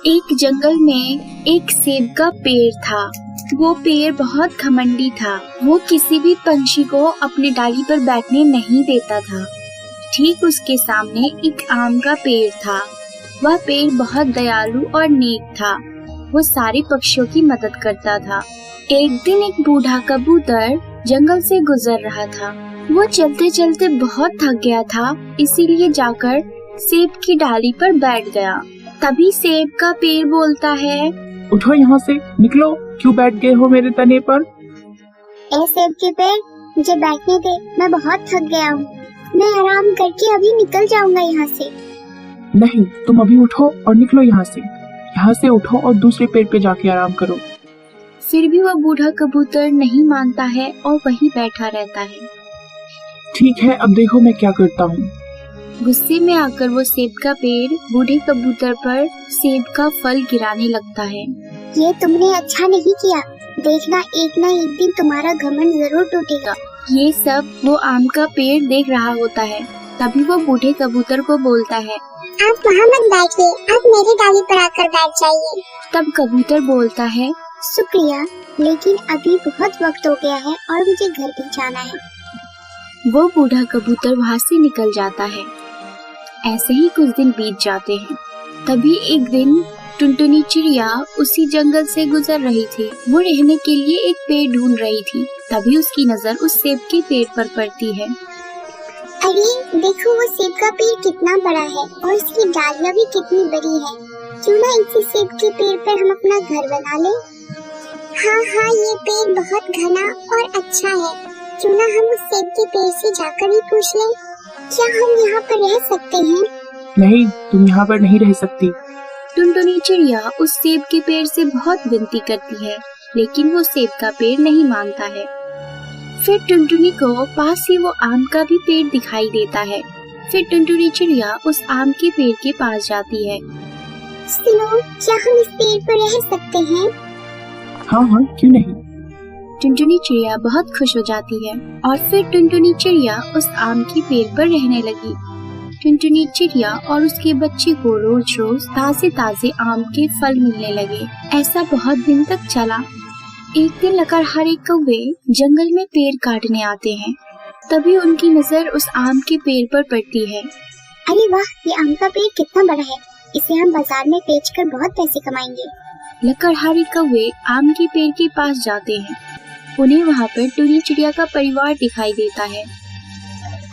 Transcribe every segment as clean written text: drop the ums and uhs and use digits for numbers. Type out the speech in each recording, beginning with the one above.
एक जंगल में एक सेब का पेड़ था। वो पेड़ बहुत घमंडी था। वो किसी भी पंछी को अपने डाली पर बैठने नहीं देता था। ठीक उसके सामने एक आम का पेड़ था। वह पेड़ बहुत दयालु और नेक था। वो सारे पक्षियों की मदद करता था। एक दिन एक बूढ़ा कबूतर जंगल से गुजर रहा था। वो चलते चलते बहुत थक गया था, इसीलिए जाकर सेब की डाली पर बैठ गया। तभी सेब का पेड़ बोलता है, उठो यहाँ से, निकलो, क्यों बैठ गए हो मेरे तने पर? ए सेब के पेड़, मुझे बैठने दे, मैं बहुत थक गया हूँ। मैं आराम करके अभी निकल जाऊंगा यहाँ से। नहीं, तुम अभी उठो और निकलो यहाँ से। यहाँ से उठो और दूसरे पेड़ पे जाके आराम करो। फिर भी वह बूढ़ा कबूतर नहीं मानता है और वहीं बैठा रहता है। ठीक है, अब देखो मैं क्या करता हूँ। गुस्से में आकर वो सेब का पेड़ बूढ़े कबूतर पर सेब का फल गिराने लगता है। ये तुमने अच्छा नहीं किया। देखना, एक ना एक दिन तुम्हारा घमंड जरूर टूटेगा। ये सब वो आम का पेड़ देख रहा होता है। तभी वो बूढ़े कबूतर को बोलता है, आप वहाँ मत बैठिए, आप मेरी डाली पर आकर बैठ जाइए। तब कबूतर बोलता है, शुक्रिया, लेकिन अभी बहुत वक्त हो गया है और मुझे घर भी जाना है। वो बूढ़ा कबूतर वहाँ से निकल जाता है। ऐसे ही कुछ दिन बीत जाते हैं। तभी एक दिन टुनटुनी चिड़िया उसी जंगल से गुजर रही थी। वो रहने के लिए एक पेड़ ढूंढ रही थी। तभी उसकी नजर उस सेब के पेड़ पर पड़ती है। अरे देखो, वो सेब का पेड़ कितना बड़ा है और इसकी डालियाँ भी कितनी बड़ी है। क्यों ना इसी सेब के पेड़ पर हम अपना घर बना लें? हाँ, ये पेड़ बहुत घना और अच्छा है। क्यों ना हम उस सेब के पेड़ से जाकर ही पूछ लें, क्या हम यहाँ पर रह सकते हैं? नहीं, तुम यहाँ पर नहीं रह सकती। टुनटुनी चिड़िया उस सेब के पेड़ से बहुत विनती करती है, लेकिन वो सेब का पेड़ नहीं मानता है। फिर टुनटुनी को पास ही वो आम का भी पेड़ दिखाई देता है। फिर टुनटुनी चिड़िया उस आम के पेड़ के पास जाती है। सुनो, क्या हम इस पेड़ पर रह सकते हैं? हाँ, क्यों नहीं। टुनटुनी चिड़िया बहुत खुश हो जाती है और फिर टुनटुनी चिड़िया उस आम के पेड़ पर रहने लगी। टुनटुनी चिड़िया और उसके बच्चे को रोज रोज ताजे ताजे आम के फल मिलने लगे। ऐसा बहुत दिन तक चला। एक दिन लकड़हारे कौवे जंगल में पेड़ काटने आते हैं। तभी उनकी नजर उस आम के पेड़ पर पड़ती है। अरे वाह, ये आम का पेड़ कितना बड़ा है। इसे हम बाजार में बेचकर बहुत पैसे कमाएंगे। लकड़हारे कौवे आम के पेड़ के पास जाते हैं। उन्हें वहाँ पर टुनी चिड़िया का परिवार दिखाई देता है।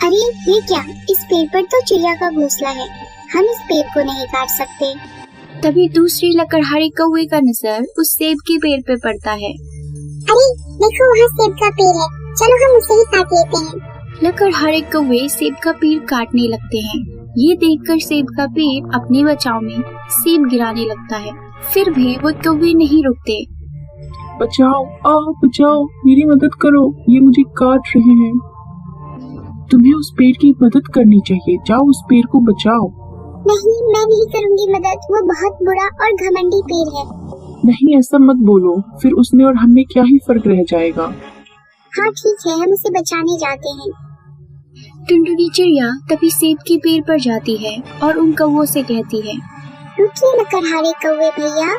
अरे ये क्या, इस पेड़ पर तो चिड़िया का घोंसला है। हम इस पेड़ को नहीं काट सकते। तभी दूसरी लकड़हारे कौवे का नजर उस सेब के पेड़ पे पड़ता है। अरे देखो, वहाँ सेब का पेड़ है, चलो हम उसे ही काट लेते हैं। लकड़हारे कौवे सेब का पेड़ काटने लगते हैं। ये देखकर सेब का पेड़ अपने बचाव में सेब गिराने लगता है। फिर भी वो कौवे नहीं रुकते। बचाओ, बचाओ, मेरी मदद करो, ये मुझे काट रहे हैं। तुम्हें उस पेड़ की मदद करनी चाहिए, जाओ उस पेड़ को बचाओ। नहीं, मैं नहीं करूँगी मदद, वो बहुत बुरा और घमंडी पेड़ है। नहीं, ऐसा मत बोलो, फिर उसमें और हमें क्या ही फर्क रह जाएगा। हाँ ठीक है, हम उसे बचाने जाते हैं। टुनटुनी चिड़िया तभी सेब के पेड़ पर जाती है और उन कौवों से कहती है, रुकिए लकड़हारे कौवे भैया,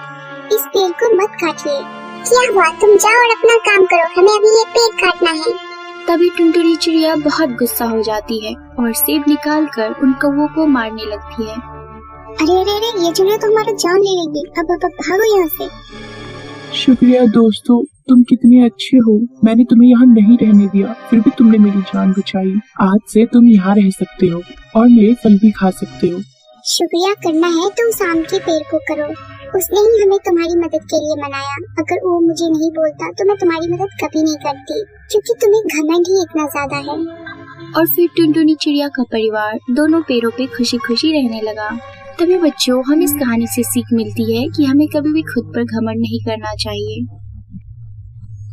इस पेड़ को मत काटिए। क्या हुआ, तुम जाओ और अपना काम करो, हमें अभी ये पेड़ काटना है। तभी टुनटुनी चिड़िया बहुत गुस्सा हो जाती है और सेब निकालकर उन कौवों को मारने लगती है। अरे, ये चिड़िया तो हमारा जान ले लेंगी। अब भागो यहाँ से। शुक्रिया दोस्तों, तुम कितने अच्छे हो। मैंने तुम्हें यहाँ नहीं रहने दिया, फिर भी तुमने मेरी जान बचाई। आज से तुम यहाँ रह सकते हो और मेरे फल भी खा सकते हो। शुक्रिया करना है तो उस आम के पेड़ को करो। उसने ही हमें तुम्हारी मदद के लिए मनाया। अगर वो मुझे नहीं बोलता तो मैं तुम्हारी मदद कभी नहीं करती, क्योंकि तुम्हें घमंड ही इतना ज्यादा है। और फिर टुनटुनी चिड़िया का परिवार दोनों पेड़ों पे खुशी खुशी रहने लगा। तभी बच्चों, हमें इस कहानी से सीख मिलती है कि हमें कभी भी खुद पर घमंड नहीं करना चाहिए।